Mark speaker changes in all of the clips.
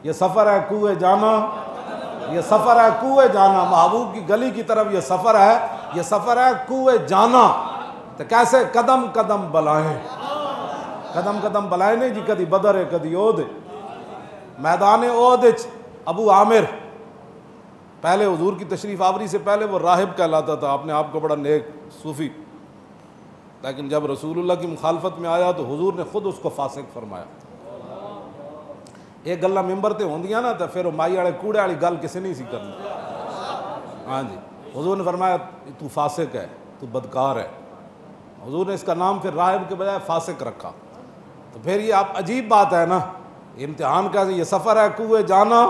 Speaker 1: یہ سفر ہے کوہ جانا، یہ سفر ہے کوہ جانا، محبوب کی گلی کی طرف یہ سفر ہے، یہ سفر ہے کوہ جانا۔ تو کیسے؟ قدم قدم بلائیں، قدم قدم بلائیں نہیں جی، کدی بدر ہے کدی احد ہے۔ میدان احد ابو عامر پہلے حضور کی تشریف آوری سے پہلے وہ راہب کہلاتا تھا، اپنے آپ کو بڑا نیک صوفی، لیکن جب رسول اللہ کی مخالفت میں آیا تو حضور نے خود اس کو فاسق فرمایا۔ ایک گلاں ممبر تے ہوندیاں نا تو پھر مائی والے کوڑے والی گل کسی نہیں سی کرنی۔ ہاں جی، حضور نے فرمایا تو فاسق ہے، تو بدکار ہے۔ حضور نے اس کا نام پھر راہب کے بجائے فاسق رکھا۔ تو پھر یہ آپ عجیب بات ہے نا، امتحان کا یہ سفر ہے کوہ جانا،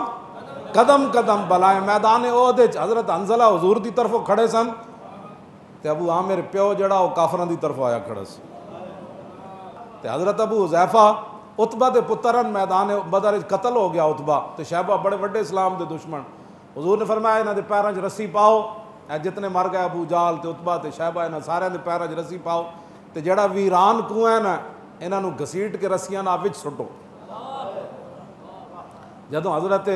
Speaker 1: قدم قدم بلائیں۔ میدان احد حضرت حنظلہ حضور دی طرف کھڑے سن تے ابو عامر پیو جڑا وہ کافراں دی طرف آیا کھڑا سی، تے حضرت ابو حذیفہ عتبہ دے پترن میدان بدر قتل ہو گیا عتبہ، تے شیبہ بڑے بڑے اسلام دے دشمن۔ حضور نے فرمایا انہاں دے پیراں 'چ رسی پاؤ، اے جتنے مر گئے ابو جہل تے عتبہ تے شیبہ انہاں سارے دے پیراں 'چ رسی پاؤ، تے جڑا ویران کنواں ہے نا انہاں نو گھسیٹ کے رسیاں نال وچ سٹو۔ جدوں حضرت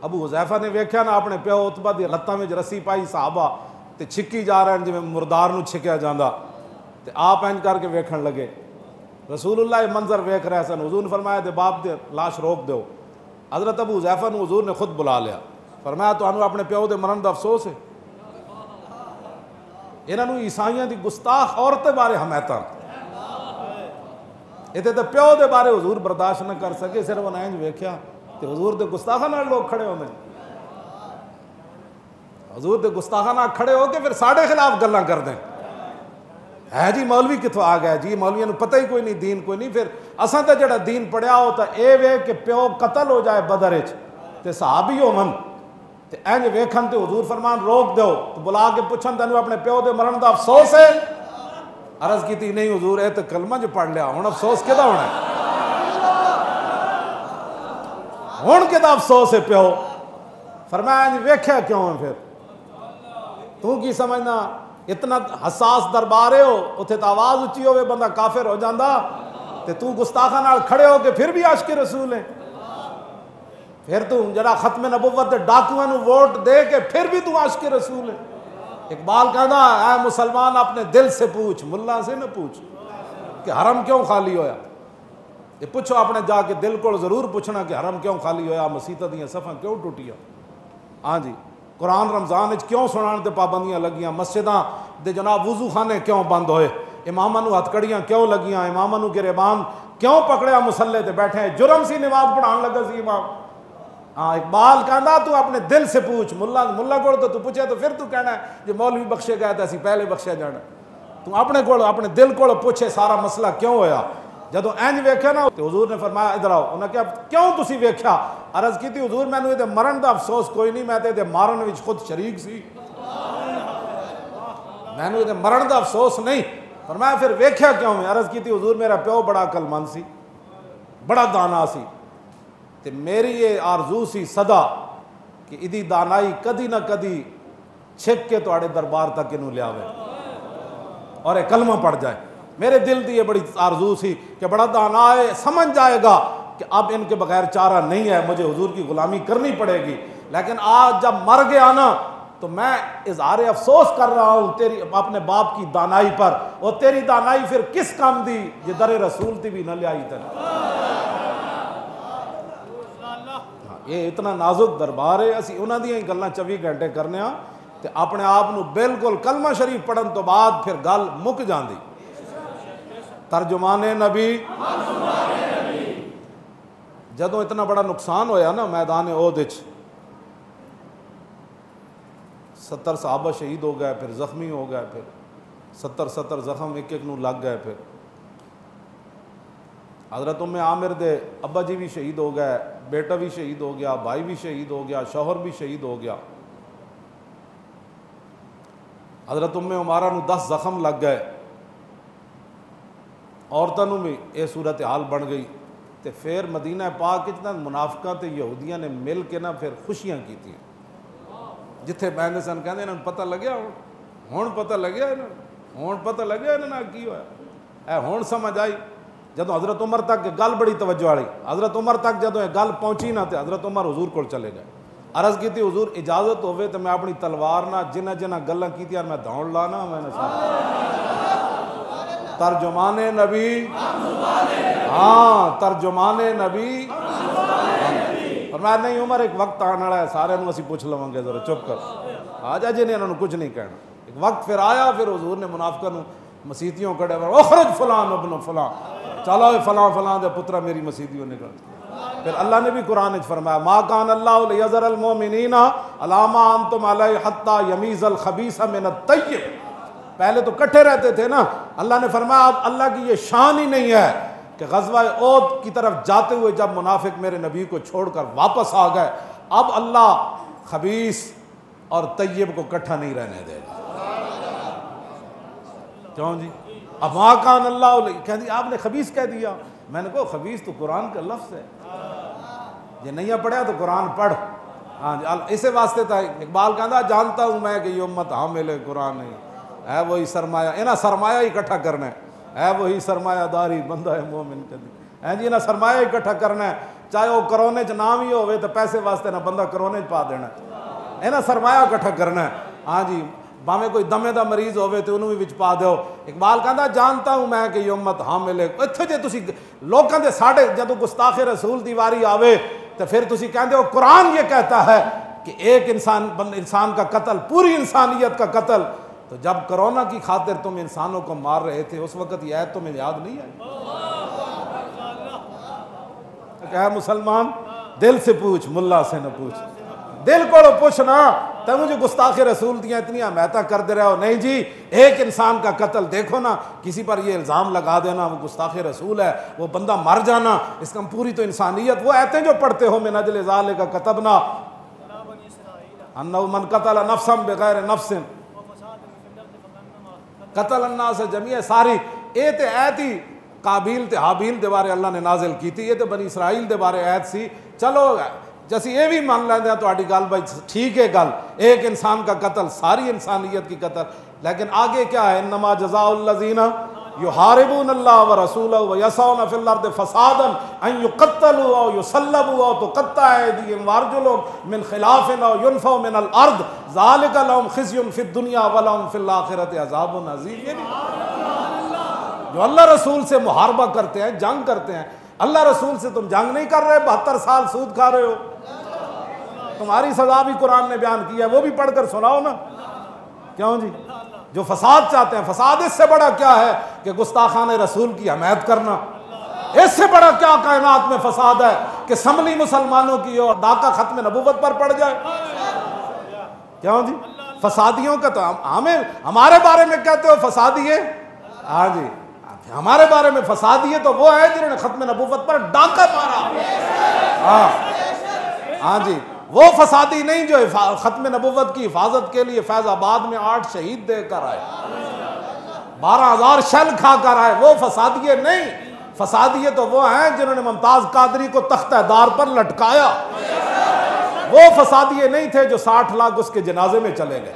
Speaker 1: ابو حذیفہ نے ویکھیا نا اپنے پیو عتبہ دی لتاں وچ رسی پائی، صحابہ تے چھکی جا رہے ہیں جویں مردار نو چھکیا جاندا، تے آپ انج کر کے ویکھن لگے۔ رسول اللہ یہ منظر ویکھ رہے سن۔ حضور نے فرمایا دے باپ دے لاش روک دیو۔ حضرت ابو حذیفہ نو حضور نے خود بلا لیا، فرمایا تانوں اپنے پیو دے مرن دا افسوس ہے؟ انہاں نو عیسائیاں دی گستاخ عورتیں بارے حمایتاں، اتنے تے پیو دے بارے حضور برداشت نہ کر سکے، صرف انہیں انج ویکھیا تے حضور دے گستاخاں نال لوگ کھڑے ہوندے، حضور دے گستاخاں نال کھڑے ہو کے پھر ساڈے خلاف گلاں کردے ہے جی مولوی کتوں آ گیا جی، مولویاں نو پتہ ہی کوئی نہیں، دین کوئی نہیں۔ پھر اساں تے جڑا دین پڑھیا ہوتا اے وے کہ پیو قتل ہو جائے بدر وچ تے صحابی ہوون تے انج ویکھن تے حضور فرمان روک دیو، تو بلا کے پوچھن تینوں اپنے پیو دے مرن دا افسوس ہے؟ عرض کیتی نہیں حضور اے تے کلمہ جو پڑھ لیا، ہن افسوس کدا ہونا ہے؟ ہن کدا افسوس ہے پیو؟ فرمایا انج ویکھیا کیوں ہے پھر؟ تو کی سمجھنا اتنا حساس دربارے ہو، اتھے تو آواز اچھی ہوئے بندہ کافر ہو جاندہ، تے تو گستاخاں نال کھڑے ہو کے پھر بھی عاشق رسول ہیں؟ پھر تو جڑا ختم نبوت دے ڈاکوئیں نو ووٹ دے کے پھر بھی تو عاشق رسول ہے؟ اقبال کہنا اے مسلمان اپنے دل سے پوچھ، ملا سے نہ پوچھ کہ حرم کیوں خالی ہویا۔ یہ پوچھو اپنے جا کے دل کو ضرور پوچھنا کہ حرم کیوں خالی ہویا، مسیتاں دیاں صفاں کیوں ٹوٹیاں، ہاں جی قرآن رمضان کیوں سنان تے پابندیاں لگیاں، مسجداں دے جناب وضو خانے کیوں بند ہوئے، اماماں نو ہتھکڑیاں کیوں لگیاں، اماماں نو گریبان کیوں پکڑیا مصلے تے بیٹھے ہیں، جرم سی نماز پڑھان لگا سی امام۔ ہاں اقبال کہندا تو اپنے دل سے پوچھ، ملا کو تو پوچھے تو پھر تو کہنا ہے جو مولوی بخشے گئے تھے اسی پہلے بخشیا جانا، تو اپنے دل کو پوچھے سارا مسئلہ کیوں ہویا۔ جدوں اینج ویکھیا نا تو حضور نے فرمایا ادھر آؤ، انہاں کہا کیوں تسی ویکھیا؟ عرض کیتی حضور مینوں تے مرن دا افسوس کوئی نہیں، میں تے مارن وچ خود شریک سی، مینوں تے مرن دا افسوس نہیں۔ فرمایا پھر ویکھیا کیوں ہے؟ عرض کیتی حضور میرا پیو بڑا عقل مند سی، بڑا دانا سی، تے میری یہ آرزو سی صدا کہ ادی دانائی کدی نہ کدی چھک کے تواڈے دربار تک انہوں لے آوے اور ایک کلمہ پڑھ جائے۔ میرے دل دی یہ بڑی آرزو سی کہ بڑا دانا ہے، سمجھ جائے گا کہ اب ان کے بغیر چارہ نہیں ہے، مجھے حضور کی غلامی کرنی پڑے گی، لیکن آج جب مر گیا نا تو میں اظہار افسوس کر رہا ہوں تیری اپنے باپ کی دانائی پر، اور تیری دانائی پھر کس کام دی یہ در رسول تی بھی نہ لے آئی تن۔ یہ اتنا نازک دربار ہے، اسی انہاں دیاں گلاں 24 گھنٹے کرنے ہاں تے اپنے آپ نو بالکل کلمہ شریف پڑھن تو بعد پھر گل مک جاندی۔ ترجمان نبی جدوں اتنا بڑا نقصان ہویا نا میدان احد وچ، 70 صحابہ شہید ہو گئے، پھر زخمی ہو گئے، پھر 70 زخم ایک ایک نو لگ گئے، پھر حضرت ام عامر دے ابا جی بھی شہید ہو گئے، بیٹا بھی شہید ہو گیا، بھائی بھی شہید ہو گیا، شوہر بھی شہید ہو گیا، حضرت ام عمارہ نو 10 زخم لگ گئے، عورتوں بھی یہ صورتحال بن گئی۔ تے پھر مدینہ پاک اتنا منافقاں تے یہودیاں نے مل کے نا پھر خوشیاں کیتیاں، جتھے بہندے سن کہندے انہاں پتہ لگیا، ہن پتہ لگیا، ہن پتہ لگیا انہاں کی ہویا، اے ہن سمجھ آئی جدوں حضرت عمر تک گل بڑی توجہ والی، حضرت عمر تک جدوں یہ گل پہنچی نہ تے حضرت عمر حضور کول چلے گئے، عرض کیتی حضور اجازت ہوے تو میں اپنی تلوار نہ جنہ جنہ گلاں کیتیاں میں دوڑ لانا میں نے ترجمان نبی، ہاں ترجمان نبی، فرمایا نہیں عمر ایک وقت آنے والا ہے سارے نوں اسی پوچھ لواں گے، ذرا چپ کر آ جا جی نے انہوں نے کچھ نہیں کہنا۔ ایک وقت پھر آیا، پھر حضور نے منافقاں نوں مسیتیوں کڑے اخرج فلان ابن فلان، چلو فلاں فلاں دے پترا میری مسیتیوں نکل۔ پھر اللہ نے بھی قرآن وچ فرمایا ما کان اللہ لیذر المؤمنین علی ما انتم علیہ حتی یمیز الخبیث من الطیب، پہلے تو کٹھے رہتے تھے نا، اللہ نے فرمایا اب اللہ کی یہ شان ہی نہیں ہے کہ غزوہ احد کی طرف جاتے ہوئے جب منافق میرے نبی کو چھوڑ کر واپس آ گئے، اب اللہ خبیث اور طیب کو کٹھا نہیں رہنے دے گا۔ کیوں جی؟ اب ما کان اللہ، کہہ دیا آپ نے خبیث کہہ دیا، میں نے کہا خبیث تو قرآن کا لفظ ہے، یہ نہیں پڑھا تو قرآن پڑھ۔ ہاں جی اسی واسطے تھا اقبال کہتا جانتا ہوں میں کہ یہ امت حامل قرآن نہیں ہے، وہی سرمایہ انہاں سرمایہ اکٹھا کرنا ہے وہی سرمایہ داری بندہ ہے مومن کدی ہے جی، انہاں سرمایہ اکٹھا کرنا ہے، چاہے وہ کرونے چ نام ہی ہوئے تو پیسے واسطے نہ بندہ کرونے چ پا دینا ہے، انہاں سرمایہ اکٹھا کرنا ہے۔ ہاں جی باویں کوئی دمے دا مریض ہوئے تو انہوں بھی وچ پا دیو۔ اقبال کہتا جانتا ہوں میں کہ یہ امت حامل ہے، اتھے جے تسی لوکاں دے ساڈے جدوں گستاخ رسول دی واری آوے تو پھر تسی کہندے ہو قرآن یہ کہتا ہے کہ ایک انسان کا قتل پوری انسانیت کا قتل، تو جب کرونا کی خاطر تم انسانوں کو مار رہے تھے اس وقت یہ آیت تمہیں یاد نہیں آئی؟ کہ مسلمان دل سے پوچھ ملا سے نہ پوچھ، دل کو پوچھنا تو مجھے گستاخ رسول دیاں اتنی احمیتہ کر دے رہے ہو، نہیں جی ایک انسان کا قتل دیکھو نا، کسی پر یہ الزام لگا دینا وہ گستاخ رسول ہے، وہ بندہ مر جانا، اس کا پوری تو انسانیت، وہ آیتیں جو پڑھتے ہو من اجل ذالک کتبنا انہ من قتل نفسا بغیر نفس قتل الناس جمیع، ساری اے تے ایت ہی قابیل تے حابیل دے بارے اللہ نے نازل کی تھی، یہ تے بنی اسرائیل دے بارے ایت سی، چلو جیسی یہ بھی مان لیندے ہیں تو آٹی گل بھائی ٹھیک ہے گل، ایک انسان کا قتل ساری انسانیت کی قتل، لیکن آگے کیا ہے انما جزاء الذین یحاربون اللہ ورسولہ ویسعون فی الارض فسادا ان یقتلوا او یصلبوا او تقطع ایدیہم وارجلہم من خلاف او ینفوا من الارض ذلک لهم خزی فی الدنیا ولہم فی الآخرۃ عذاب عظیم۔ یہ جو اللہ رسول سے محاربہ کرتے ہیں، جنگ کرتے ہیں، اللہ رسول سے تم جنگ نہیں کر رہے، 72 سال سود کھا رہے ہو، تمہاری سزا بھی قرآن نے بیان کی ہے، وہ بھی پڑھ کر سناؤ نا۔ کیوں جی؟ جو فساد چاہتے ہیں، فساد اس سے بڑا کیا ہے کہ گستاخان رسول کی حمایت کرنا، اس سے بڑا کیا کائنات میں فساد ہے کہ اسمبلی مسلمانوں کی اور ڈاکہ ختم نبوت پر پڑ جائے۔ کیوں جی؟ فسادیوں کا تو ہمارے بارے میں کہتے ہو فسادی ہے، ہاں جی ہمارے بارے میں فسادی ہے تو وہ ہے جنہوں نے ختم نبوت پر ڈاکہ مارا۔ ہاں جی وہ فسادی نہیں جو ختم نبوت کی حفاظت کے لیے فیض آباد میں 8 شہید دے کر آئے، 12,000 شل کھا کر آئے، وہ فسادیے نہیں، فسادیے تو وہ ہیں جنہوں نے ممتاز قادری کو تختہ دار پر لٹکایا، وہ فسادیے نہیں تھے جو 60 لاکھ اس کے جنازے میں چلے گئے۔